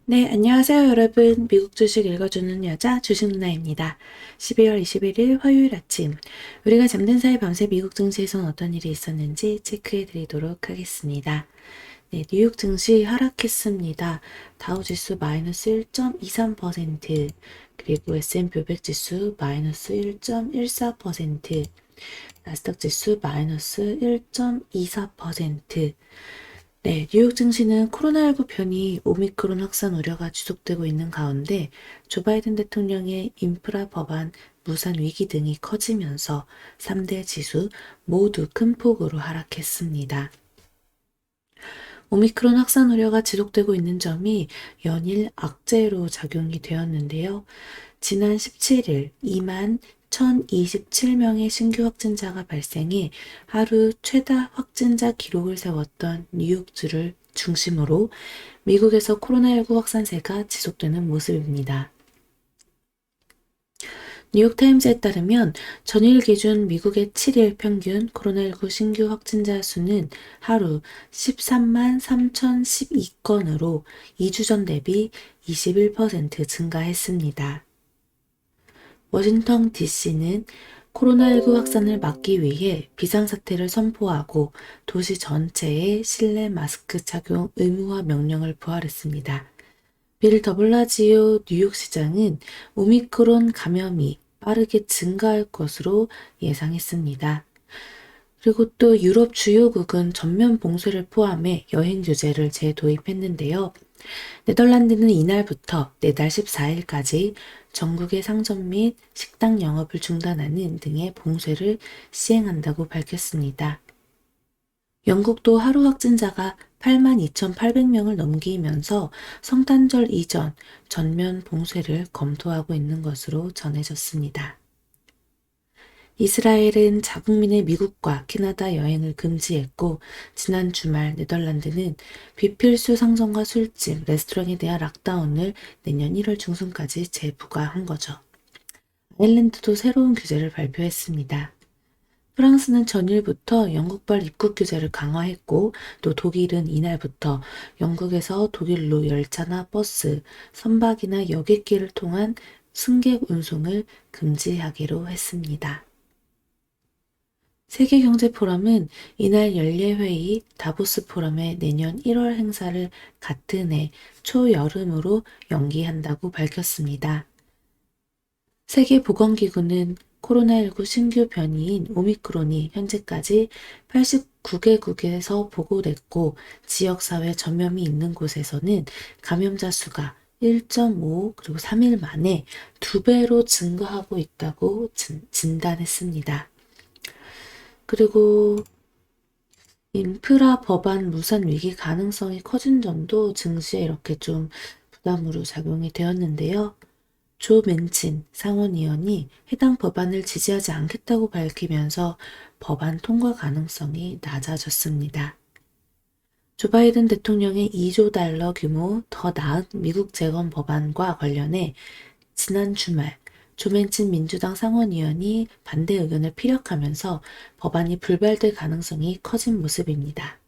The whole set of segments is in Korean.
네, 안녕하세요, 여러분. 미국 주식 읽어주는 여자 주식누나입니다. 12월 21일 화요일 아침, 우리가 잠든 사이 밤새 미국 증시에선 어떤 일이 있었는지 체크해 드리도록 하겠습니다. 네, 뉴욕 증시 하락했습니다. 다우지수 마이너스 1.23%, 그리고 S&P 500 지수 마이너스 1.14%, 나스닥 지수 마이너스 1.24%, 네, 뉴욕 증시는 코로나19 변이 오미크론 확산 우려가 지속되고 있는 가운데 조 바이든 대통령의 인프라 법안, 무산 위기 등이 커지면서 3대 지수 모두 큰 폭으로 하락했습니다. 오미크론 확산 우려가 지속되고 있는 점이 연일 악재로 작용이 되었는데요. 지난 17일 2만 1,027명의 신규 확진자가 발생해 하루 최다 확진자 기록을 세웠던 뉴욕주를 중심으로 미국에서 코로나19 확산세가 지속되는 모습입니다. 뉴욕타임즈에 따르면 전일 기준 미국의 7일 평균 코로나19 신규 확진자 수는 하루 13만 3,012건으로 2주 전 대비 21% 증가했습니다. 워싱턴 DC는 코로나19 확산을 막기 위해 비상사태를 선포하고 도시 전체에 실내 마스크 착용 의무화 명령을 부활했습니다. 빌 더블라지오 뉴욕시장은 오미크론 감염이 빠르게 증가할 것으로 예상했습니다. 그리고 또 유럽 주요국은 전면 봉쇄를 포함해 여행 규제를 재도입했는데요. 네덜란드는 이날부터 내달 14일까지 전국의 상점 및 식당 영업을 중단하는 등의 봉쇄를 시행한다고 밝혔습니다. 영국도 하루 확진자가 82,800명을 넘기면서 성탄절 이전 전면 봉쇄를 검토하고 있는 것으로 전해졌습니다. 이스라엘은 자국민의 미국과 캐나다 여행을 금지했고 지난 주말 네덜란드는 비필수 상점과 술집, 레스토랑에 대한 락다운을 내년 1월 중순까지 재부과한 거죠. 아일랜드도 새로운 규제를 발표했습니다. 프랑스는 전일부터 영국발 입국 규제를 강화했고 또 독일은 이날부터 영국에서 독일로 열차나 버스, 선박이나 여객기를 통한 승객 운송을 금지하기로 했습니다. 세계경제포럼은 이날 연례회의 다보스 포럼의 내년 1월 행사를 같은 해 초여름으로 연기한다고 밝혔습니다. 세계보건기구는 코로나19 신규 변이인 오미크론이 현재까지 89개국에서 보고됐고 지역사회 전염이 있는 곳에서는 감염자 수가 1.5 그리고 3일 만에 2배로 증가하고 있다고 진단했습니다. 그리고 인프라 법안 무산 위기 가능성이 커진 점도 증시에 이렇게 좀 부담으로 작용이 되었는데요. 조 맨친 상원의원이 해당 법안을 지지하지 않겠다고 밝히면서 법안 통과 가능성이 낮아졌습니다. 조 바이든 대통령의 2조 달러 규모 더 나은 미국 재건 법안과 관련해 지난 주말 조 맨친 민주당 상원의원이 반대 의견을 피력하면서 법안이 불발될 가능성이 커진 모습입니다.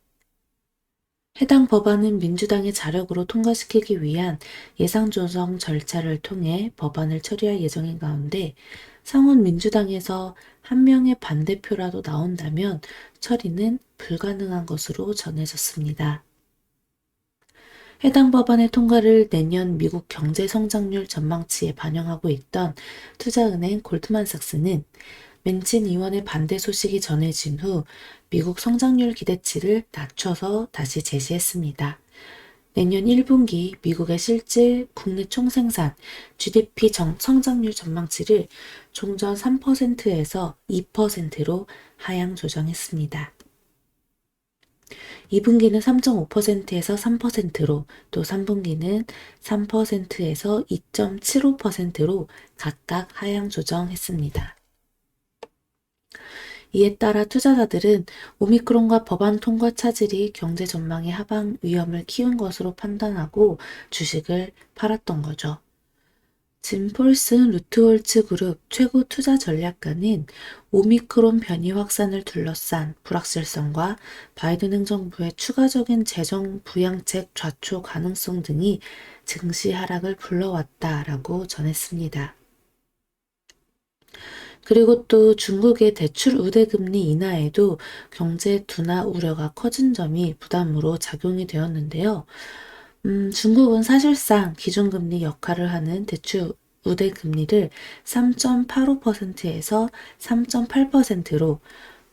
해당 법안은 민주당의 자력으로 통과시키기 위한 예상조정 절차를 통해 법안을 처리할 예정인 가운데 상원 민주당에서 한 명의 반대표라도 나온다면 처리는 불가능한 것으로 전해졌습니다. 해당 법안의 통과를 내년 미국 경제 성장률 전망치에 반영하고 있던 투자은행 골드만삭스는 맨친 의원의 반대 소식이 전해진 후 미국 성장률 기대치를 낮춰서 다시 제시했습니다. 내년 1분기 미국의 실질 국내 총생산 GDP 성장률 전망치를 종전 3%에서 2%로 하향 조정했습니다. 2분기는 3.5%에서 3%로, 또 3분기는 3%에서 2.75%로 각각 하향 조정했습니다. 이에 따라 투자자들은 오미크론과 법안 통과 차질이 경제 전망의 하방 위험을 키운 것으로 판단하고 주식을 팔았던 거죠. 짐 폴슨 루트홀츠 그룹 최고 투자 전략가는 오미크론 변이 확산을 둘러싼 불확실성과 바이든 행정부의 추가적인 재정 부양책 좌초 가능성 등이 증시 하락을 불러왔다라고 전했습니다. 그리고 또 중국의 대출 우대금리 인하에도 경제 둔화 우려가 커진 점이 부담으로 작용이 되었는데요. 중국은 사실상 기준금리 역할을 하는 대출 우대금리를 3.85%에서 3.8%로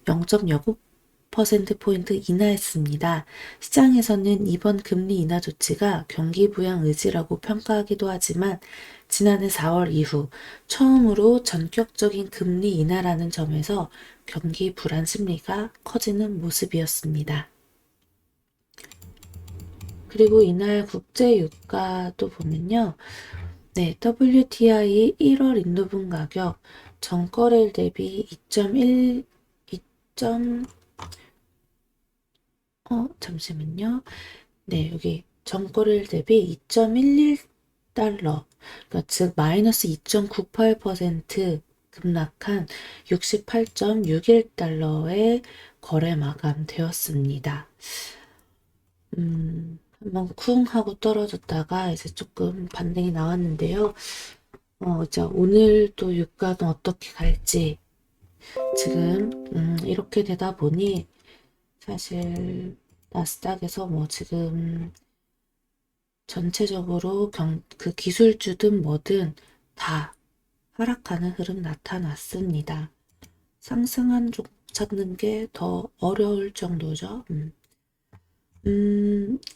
0.09%포인트 인하했습니다. 시장에서는 이번 금리 인하 조치가 경기 부양 의지라고 평가하기도 하지만 지난해 4월 이후 처음으로 전격적인 금리 인하라는 점에서 경기 불안 심리가 커지는 모습이었습니다. 그리고 이날 국제 유가도 보면요. 네, WTI 1월 인도분 가격 전거래일 대비 2.1, 2점, 잠시만요. 네, 여기 전거래일 대비 2.11달러, 그러니까 즉 마이너스 2.98% 급락한 68.61달러에 거래 마감되었습니다. 한번 쿵 하고 떨어졌다가 이제 조금 반등이 나왔는데요. 자, 오늘 또 유가는 어떻게 갈지 지금 이렇게 되다 보니 사실 나스닥에서 뭐 지금 전체적으로 그 기술주든 뭐든 다 하락하는 흐름 나타났습니다. 상승한 쪽 찾는 게 더 어려울 정도죠.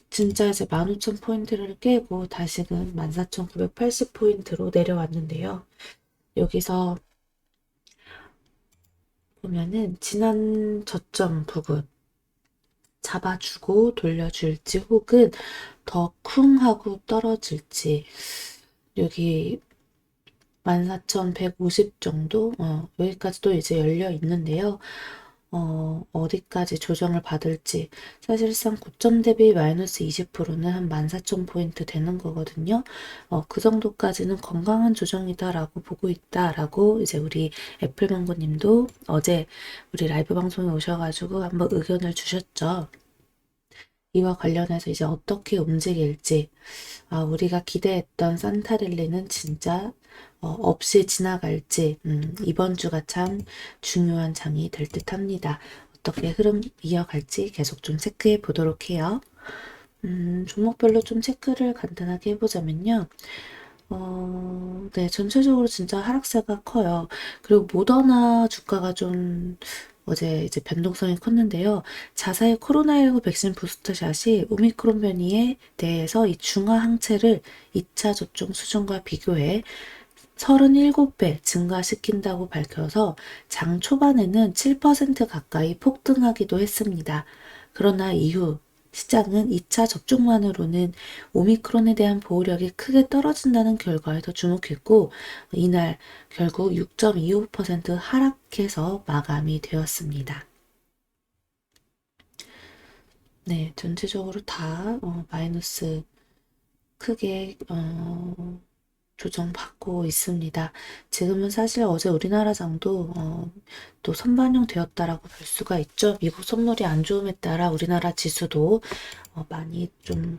진짜 이제 15,000포인트를 깨고 다시금 14,980포인트로 내려왔는데요. 여기서 보면은 지난 저점 부근 잡아주고 돌려줄지 혹은 더 쿵 하고 떨어질지 여기 14,150 정도 여기까지도 이제 열려 있는데요. 어디까지 조정을 받을지 사실상 고점 대비 마이너스 20%는 한 14,000포인트 되는 거거든요. 그 정도까지는 건강한 조정이다라고 보고 있다라고 이제 우리 애플망고님도 어제 우리 라이브 방송에 오셔가지고 한번 의견을 주셨죠. 이와 관련해서 이제 어떻게 움직일지 우리가 기대했던 산타랠리는 진짜 없이 지나갈지 이번 주가 참 중요한 장이 될 듯합니다. 어떻게 흐름 이어갈지 계속 좀 체크해 보도록 해요. 종목별로 좀 체크를 간단하게 해보자면요. 네, 전체적으로 진짜 하락세가 커요. 그리고 모더나 주가가 좀 어제 이제 변동성이 컸는데요. 자사의 코로나19 백신 부스터샷이 오미크론 변이에 대해서 이 중화 항체를 2차 접종 수준과 비교해 37배 증가시킨다고 밝혀서 장 초반에는 7% 가까이 폭등하기도 했습니다. 그러나 이후 시장은 2차 접종만으로는 오미크론에 대한 보호력이 크게 떨어진다는 결과에 더 주목했고 이날 결국 6.25% 하락해서 마감이 되었습니다. 네, 전체적으로 다 마이너스 크게 조정받고 있습니다. 지금은 사실 어제 우리나라장도 또 선반영 되었다라고 볼 수가 있죠. 미국 선물이 안 좋음에 따라 우리나라 지수도 많이 좀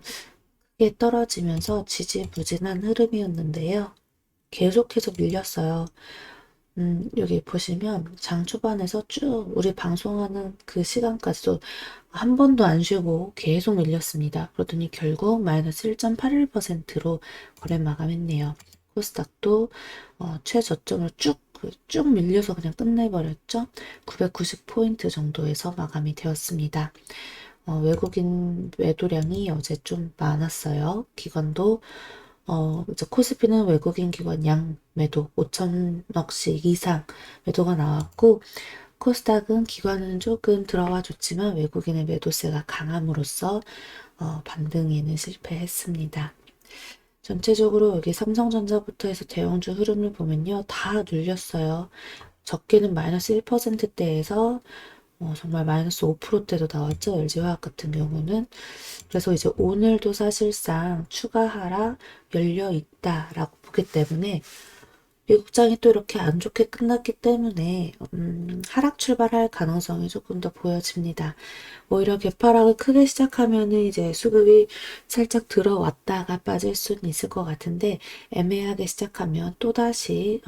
크게 떨어지면서 지지부진한 흐름이었는데요. 계속해서 밀렸어요. 여기 보시면 장 초반에서 쭉 우리 방송하는 그 시간까지도 한 번도 안 쉬고 계속 밀렸습니다. 그러더니 결국 마이너스 1.81%로 거래 마감했네요. 코스닥도 최저점을 쭉 밀려서 그냥 끝내버렸죠. 990포인트 정도에서 마감이 되었습니다. 외국인 매도량이 어제 좀 많았어요. 기관도 이제 코스피는 외국인 기관 양 매도 5천억씩 이상 매도가 나왔고 코스닥은 기관은 조금 들어와 줬지만 외국인의 매도세가 강함으로써 반등에는 실패했습니다. 전체적으로 여기 삼성전자부터 해서 대형주 흐름을 보면요. 다 눌렸어요. 적게는 마이너스 1%대에서 정말 마이너스 5%대도 나왔죠. LG화학 같은 경우는. 그래서 이제 오늘도 사실상 추가 하락 열려 있다라고 보기 때문에 미국장이 또 이렇게 안 좋게 끝났기 때문에 하락 출발할 가능성이 조금 더 보여집니다. 오히려 개파락을 크게 시작하면은 이제 수급이 살짝 들어왔다가 빠질 수는 있을 것 같은데 애매하게 시작하면 또다시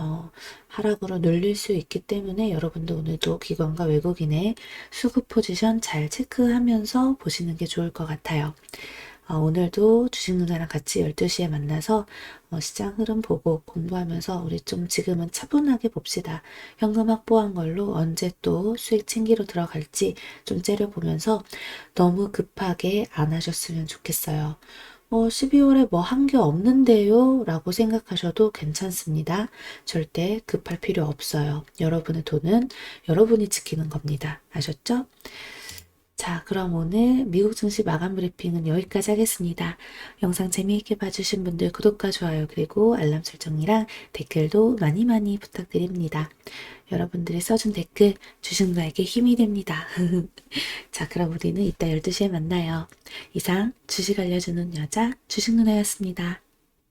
하락으로 눌릴 수 있기 때문에 여러분도 오늘도 기관과 외국인의 수급 포지션 잘 체크하면서 보시는 게 좋을 것 같아요. 오늘도 주식 누나랑 같이 12시에 만나서 시장 흐름 보고 공부하면서 우리 좀 지금은 차분하게 봅시다. 현금 확보한 걸로 언제 또 수익 챙기러 들어갈지 좀 째려보면서 너무 급하게 안 하셨으면 좋겠어요. 12월에 뭐 한 게 없는데요? 라고 생각하셔도 괜찮습니다. 절대 급할 필요 없어요. 여러분의 돈은 여러분이 지키는 겁니다. 아셨죠? 자, 그럼 오늘 미국 증시 마감 브리핑은 여기까지 하겠습니다. 영상 재미있게 봐주신 분들 구독과 좋아요 그리고 알람 설정이랑 댓글도 많이 많이 부탁드립니다. 여러분들이 써준 댓글 주식누나에게 힘이 됩니다. 자, 그럼 우리는 이따 12시에 만나요. 이상 주식 알려주는 여자 주식누나였습니다.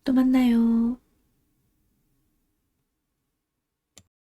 또 만나요.